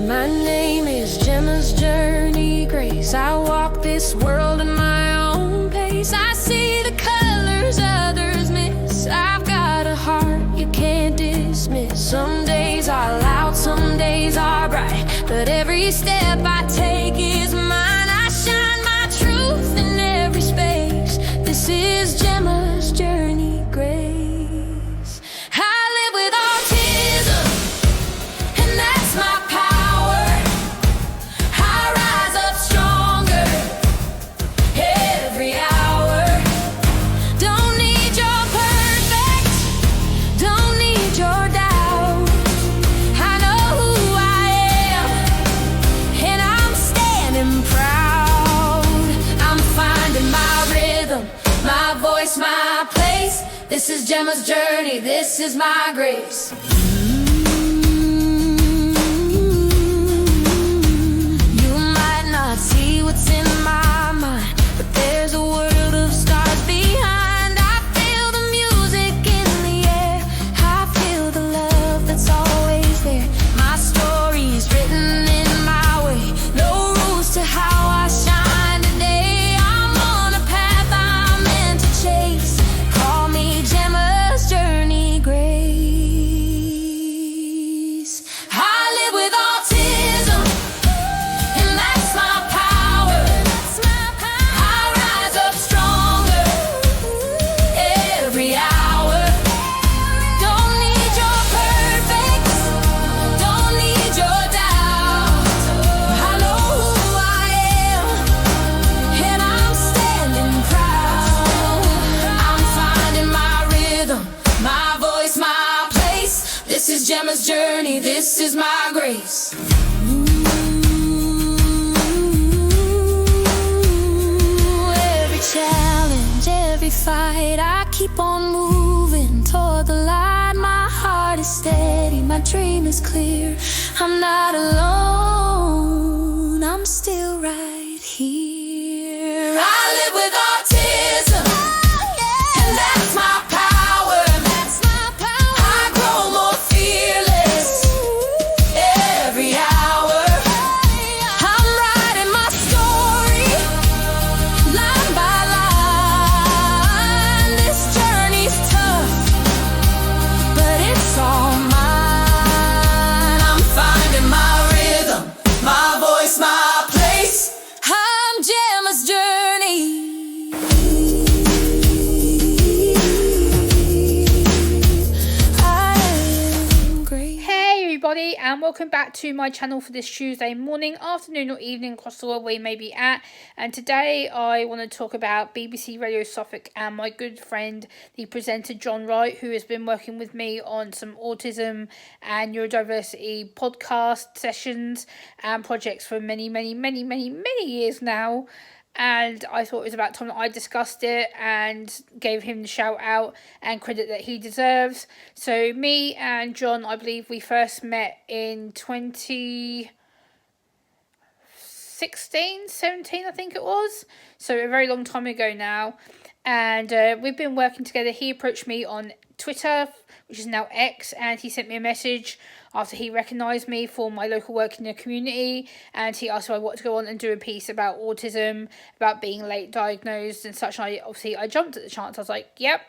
My name is Gemma's Journey Grace. I walk this world in my own pace. I see the colors others miss. I've got a heart you can't dismiss. Some days are loud, some days are bright, but every step I take is mine. I shine my truth in every space. This is Gemma's Journey Grace. I live with autism, and that's my power. I rise up stronger every hour. Don't need your perfect, don't need your doubt. I know who I am, and I'm standing proud. I'm finding my rhythm, my voice, my place. This is Gemma's journey, this is my grace. You might not see what's in my mind, but there's a world of stars behind. I feel the music in the air, I feel the love that's always there. My story's written in my way, no rules to how I shine today. I'm on a path I'm meant to chase. Call me Gemma's Journey Grace. I live with autism, and that's my power. I rise up stronger every hour. Don't need your perfect, don't need your doubt. I know who I am, and I'm standing proud. I'm finding my rhythm, my voice, my place. This is Gemma's journey, this is my grace. Every challenge, every fight, I keep on moving toward the light. My heart is steady, my dream is clear. I'm not alone, I'm still right here. I live with autism, and that's my power. I grow more fearless every hour. I'm writing my story line by line. This journey's tough, but it's all mine. I'm finding my rhythm, my voice, my place. I'm Gemma's Journey. I am great. Hey everybody, and welcome back to my channel for this Tuesday morning, afternoon or evening across the world where you may be at. And today I want to talk about BBC Radio Suffolk and my good friend, the presenter John Wright, who has been working with me on some autism and neurodiversity podcast sessions and projects for many years now. And I thought it was about time that I discussed it and gave him the shout out and credit that he deserves. So me and John, I believe we first met in 2016, 17 I think it was. So a very long time ago now. And we've been working together. He approached me on Twitter, which is now X, and he sent me a message after he recognised me for my local work in the community, and he asked if I wanted to go on and do a piece about autism, about being late diagnosed and such. And I jumped at the chance. I was like, yep.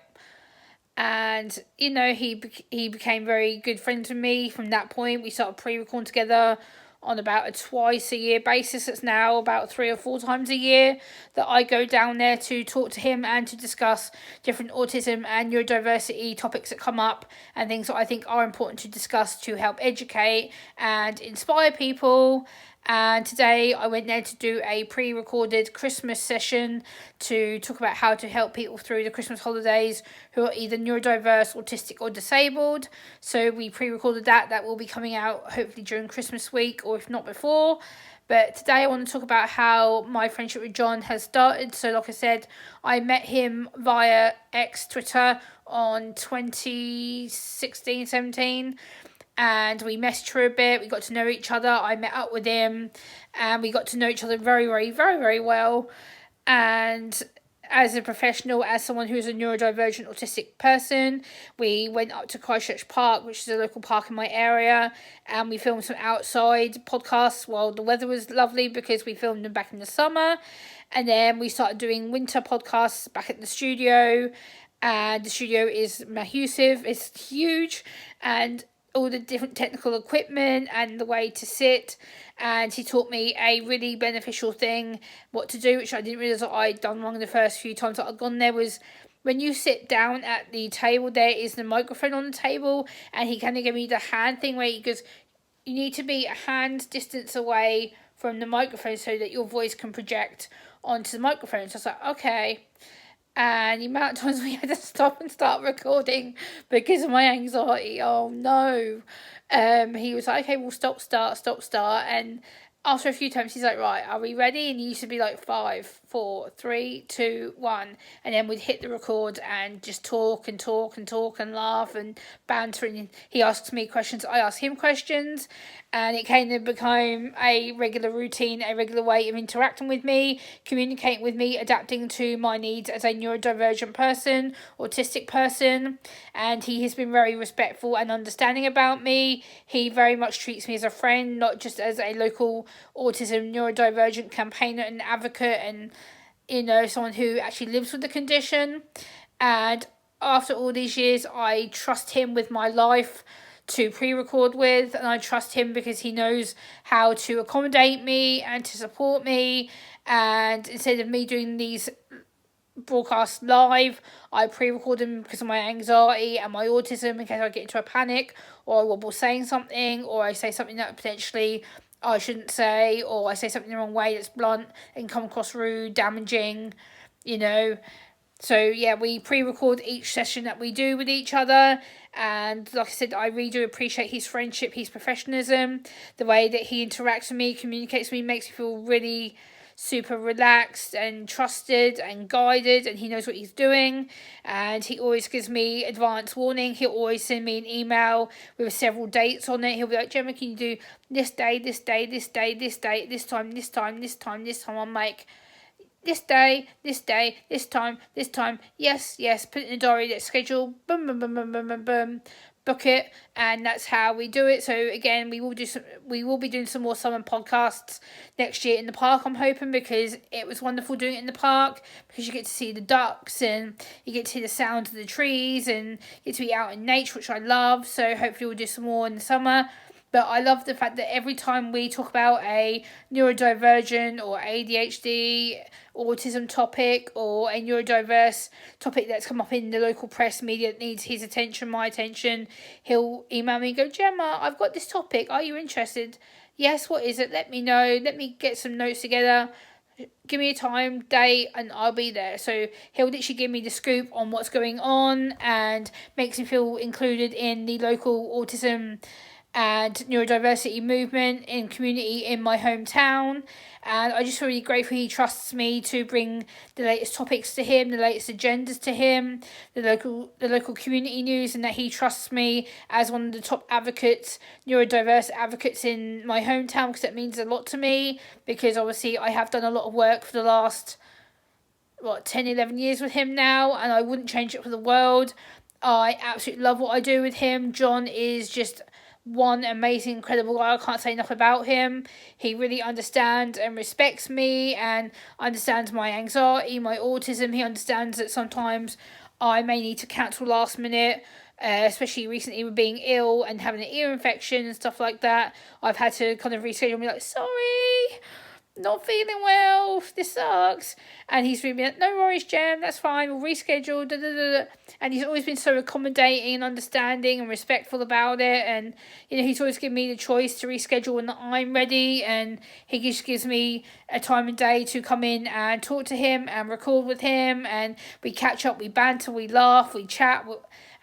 And you know, he became very good friends with me from that point. We started pre-recording together on about a twice a year basis. It's now about 3 or 4 times a year that I go down there to talk to him and to discuss different autism and neurodiversity topics that come up and things that I think are important to discuss to help educate and inspire people. And today I went there to do a pre-recorded Christmas session to talk about how to help people through the Christmas holidays who are either neurodiverse, autistic or disabled. So we pre-recorded that. That will be coming out hopefully during Christmas week, or if not before. But today I want to talk about how my friendship with John has started. So like I said, I met him via X Twitter on 2016-17. And we messaged for a bit. We got to know each other. I met up with him and we got to know each other very well. And as a professional, as someone who's a neurodivergent autistic person, we went up to Christchurch Park, which is a local park in my area, and we filmed some outside podcasts while the weather was lovely, because we filmed them back in the summer. And then we started doing winter podcasts back at the studio, and the studio is massive, it's huge, and all the different technical equipment and the way to sit. And he taught me a really beneficial thing, what to do, which I didn't realise that I'd done wrong the first few times that I'd gone there, was when you sit down at the table, there is the microphone on the table, and he kind of gave me the hand thing where he goes, you need to be a hand distance away from the microphone so that your voice can project onto the microphone. So I was like, okay. And the amount of times we had to stop and start recording because of my anxiety, oh no. He was like, okay, we'll stop, start. And after a few times, he's like, right, are we ready? And he used to be like 5, 4, 3, 2, 1. And then we'd hit the record and just talk and laugh and banter. And he asks me questions, I ask him questions. And it kind of became a regular routine, a regular way of interacting with me, communicating with me, adapting to my needs as a neurodivergent person, autistic person. And he has been very respectful and understanding about me. He very much treats me as a friend, not just as a local autism neurodivergent campaigner and advocate, and someone who actually lives with the condition. And after all these years, I trust him with my life to pre-record with, and I trust him because he knows how to accommodate me and to support me. And instead of me doing these broadcasts live, I pre-record them because of my anxiety and my autism, in case I get into a panic or I wobble saying something, or I say something that potentially I shouldn't say, or I say something the wrong way that's blunt and come across rude, damaging, So yeah, we pre-record each session that we do with each other. And like I said, I really do appreciate his friendship, his professionalism, the way that he interacts with me, communicates with me, makes me feel really super relaxed and trusted and guided, and he knows what he's doing. And he always gives me advance warning. He'll always send me an email with several dates on it. He'll be like, Gemma, can you do this day, this day, this day, this day, this time, this time, this time, this time? I'm like, this day, this time, yes, put it in the diary, let's schedule, boom, book it, and that's how we do it. So again, we will be doing some more summer podcasts next year in the park, I'm hoping, because it was wonderful doing it in the park, because you get to see the ducks and you get to hear the sounds of the trees and you get to be out in nature, which I love. So hopefully we'll do some more in the summer. But I love the fact that every time we talk about a neurodivergent or ADHD, autism topic, or a neurodiverse topic that's come up in the local press media that needs his attention, my attention, he'll email me and go, Gemma, I've got this topic. Are you interested? Yes, what is it? Let me know. Let me get some notes together. Give me a time, date, and I'll be there. So he'll literally give me the scoop on what's going on and makes me feel included in the local autism and neurodiversity movement in community in my hometown. And I just feel really grateful he trusts me to bring the latest topics to him, the latest agendas to him, the local community news, and that he trusts me as one of the top advocates, neurodiverse advocates in my hometown, because that means a lot to me, because obviously I have done a lot of work for the last 10, 11 years with him now, and I wouldn't change it for the world. I absolutely love what I do with him. John is just one amazing, incredible guy. I can't say enough about him. He really understands and respects me and understands my anxiety, my autism. He understands that sometimes I may need to cancel last minute, especially recently with being ill and having an ear infection and stuff like that. I've had to kind of reschedule and be like, sorry, not feeling well, this sucks. And he's really been like, no worries, Jem, that's fine, we'll reschedule, And he's always been so accommodating and understanding and respectful about it. And he's always given me the choice to reschedule when I'm ready, and he just gives me a time and day to come in and talk to him and record with him, and we catch up, we banter, we laugh, we chat,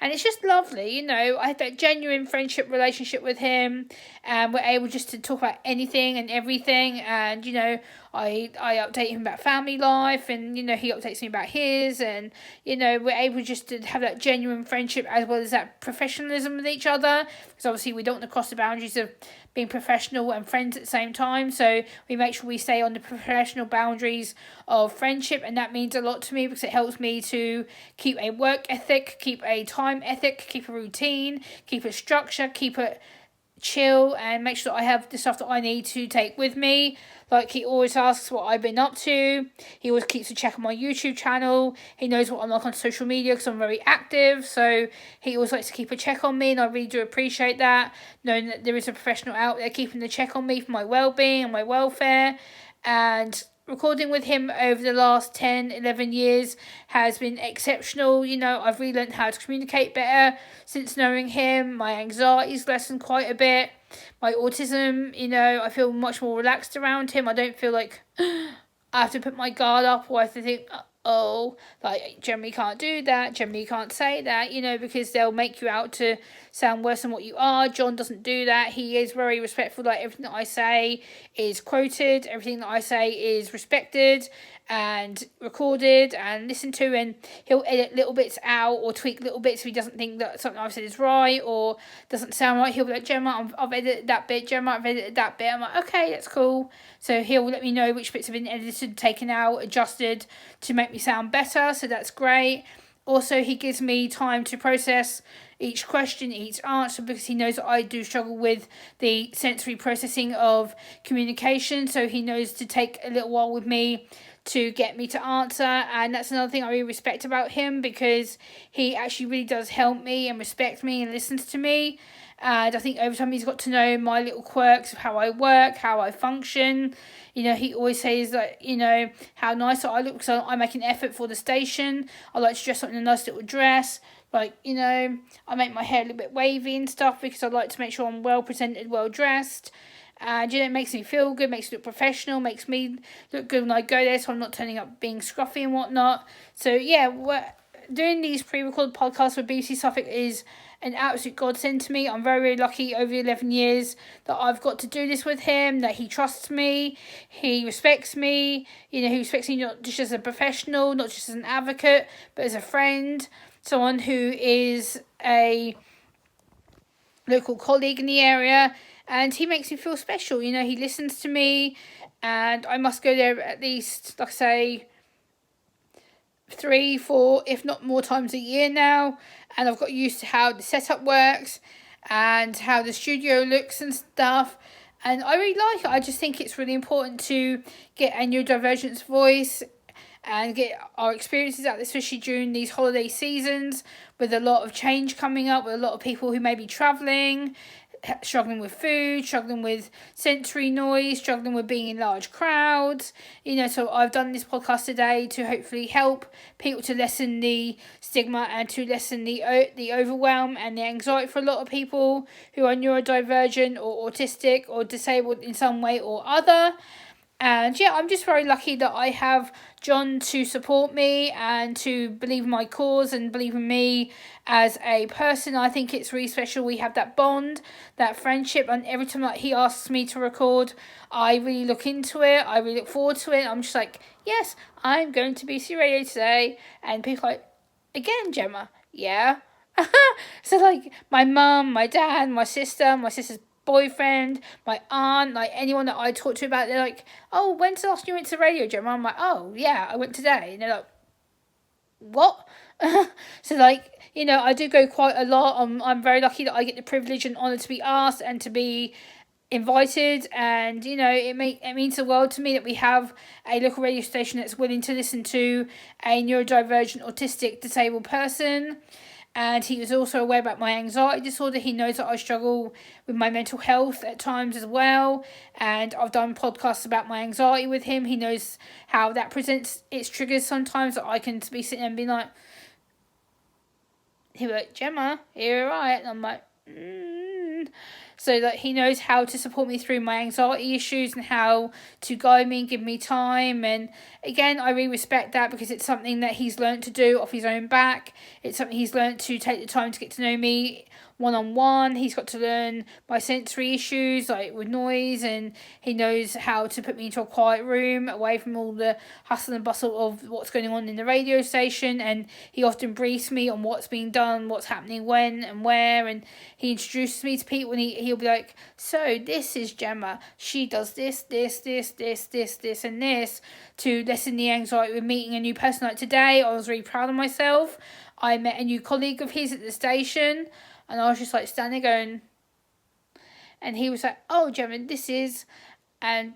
and it's just lovely. I had that genuine friendship relationship with him, and we're able just to talk about anything and everything. And I update him about family life, and, he updates me about his, and, we're able just to have that genuine friendship as well as that professionalism with each other, because obviously we don't want to cross the boundaries of being professional and friends at the same time, so we make sure we stay on the professional boundaries of friendship, and that means a lot to me because it helps me to keep a work ethic, keep a time ethic, keep a routine, keep a structure, keep it chill, and make sure that I have the stuff that I need to take with me. Like, he always asks what I've been up to. He always keeps a check on my YouTube channel. He knows what I'm like on social media because I'm very active, so he always likes to keep a check on me, and I really do appreciate that, knowing that there is a professional out there keeping the check on me for my well-being and my welfare. And recording with him over the last 10-11 years has been exceptional. I've really learned how to communicate better since knowing him. My anxiety's lessened quite a bit. My autism, I feel much more relaxed around him. I don't feel like I have to put my guard up, or I have to think, generally can't do that, generally can't say that, because they'll make you out to sound worse than what you are. John doesn't do that. He is very respectful. Like, everything that I say is quoted, everything that I say is respected and recorded and listened to, and he'll edit little bits out or tweak little bits if he doesn't think that something I've said is right or doesn't sound right. He'll be like, Gemma, I've edited that bit. Gemma, I've edited that bit. I'm like, okay, that's cool. So he'll let me know which bits have been edited, taken out, adjusted to make me sound better, so that's great. Also, he gives me time to process each question, each answer, because he knows that I do struggle with the sensory processing of communication, so he knows to take a little while with me to get me to answer. And that's another thing I really respect about him, because he actually really does help me and respect me and listens to me. And I think over time he's got to know my little quirks of how I work, how I function. He always says that, how nice I look, because I make an effort for the station. I like to dress up in a nice little dress. Like, I make my hair a little bit wavy and stuff because I like to make sure I'm well presented, well dressed. And, it makes me feel good, makes me look professional, makes me look good when I go there, so I'm not turning up being scruffy and whatnot. So, yeah, doing these pre-recorded podcasts with BBC Suffolk is an absolute godsend to me. I'm very, very lucky over the 11 years that I've got to do this with him, that he trusts me, he respects me, he respects me not just as a professional, not just as an advocate, but as a friend, someone who is a local colleague in the area, and he makes me feel special. He listens to me, and I must go there at least, like I say, 3, 4, if not more times a year now, and I've got used to how the setup works and how the studio looks and stuff, and I really like it. I just think it's really important to get a neurodivergent's voice and get our experiences out, especially during these holiday seasons with a lot of change coming up, with a lot of people who may be travelling, struggling with food, struggling with sensory noise, struggling with being in large crowds. So I've done this podcast today to hopefully help people to lessen the stigma and to lessen the overwhelm and the anxiety for a lot of people who are neurodivergent or autistic or disabled in some way or other. And yeah, I'm just very lucky that I have John to support me and to believe in my cause and believe in me as a person. I think it's really special. We have that bond, that friendship, and every time he asks me to record, I really look into it. I really look forward to it. I'm just like, yes, I'm going to BBC Radio today. And people are like, again, Gemma? Yeah. So like my mum, my dad, my sister's boyfriend, my aunt, like anyone that I talk to about it, they're like, oh, when's the last time you went to radio, Gemma? I'm like, oh yeah, I went today. And they're like, what? So like, I do go quite a lot. I'm very lucky that I get the privilege and honour to be asked and to be invited, and it means the world to me that we have a local radio station that's willing to listen to a neurodivergent, autistic, disabled person. And he was also aware about my anxiety disorder. He knows that I struggle with my mental health at times as well. And I've done podcasts about my anxiety with him. He knows how that presents its triggers sometimes, that I can be sitting there and be like, he'll be like, Gemma, you're right. And I'm like, So that he knows how to support me through my anxiety issues and how to guide me and give me time. And again, I really respect that, because it's something that he's learned to do off his own back. It's something he's learned to take the time to get to know me one-on-one. He's got to learn my sensory issues, like with noise, and he knows how to put me into a quiet room away from all the hustle and bustle of what's going on in the radio station. And he often briefs me on what's being done, what's happening when and where, and he introduces me to people, and he'll be like, so this is Gemma, she does this, and this, to lessen the anxiety with meeting a new person. Like today, I was really proud of myself. I met a new colleague of his at the station, and I was just like standing there going, and he was like, oh Gemma, this is, and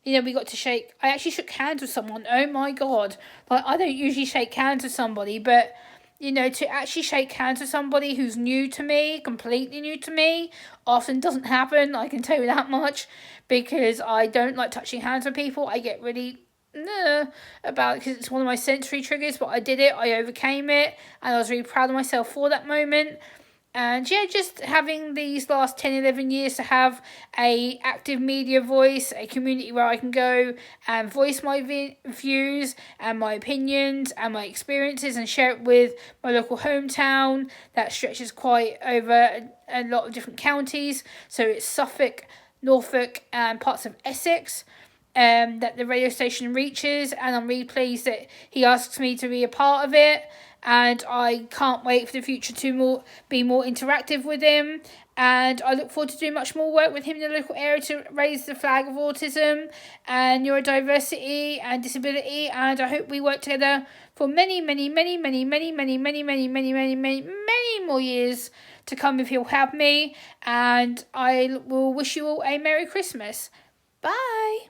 you know, we got to shake. I actually shook hands with someone. Oh my god. Like, I don't usually shake hands with somebody, but you know, to actually shake hands with somebody who's new to me, completely new to me, often doesn't happen. I can tell you that much, because I don't like touching hands with people. I get really about it because it's one of my sensory triggers, but I did it. I overcame it, and I was really proud of myself for that moment. And yeah, just having these last 10, 11 years to have a active media voice, a community where I can go and voice my views and my opinions and my experiences and share it with my local hometown that stretches quite over a lot of different counties. So it's Suffolk, Norfolk and parts of Essex that the radio station reaches, and I'm really pleased that he asks me to be a part of it. And I can't wait for the future to be more interactive with him. And I look forward to doing much more work with him in the local area to raise the flag of autism and neurodiversity and disability. And I hope we work together for many more years to come if he'll have me. And I will wish you all a Merry Christmas. Bye.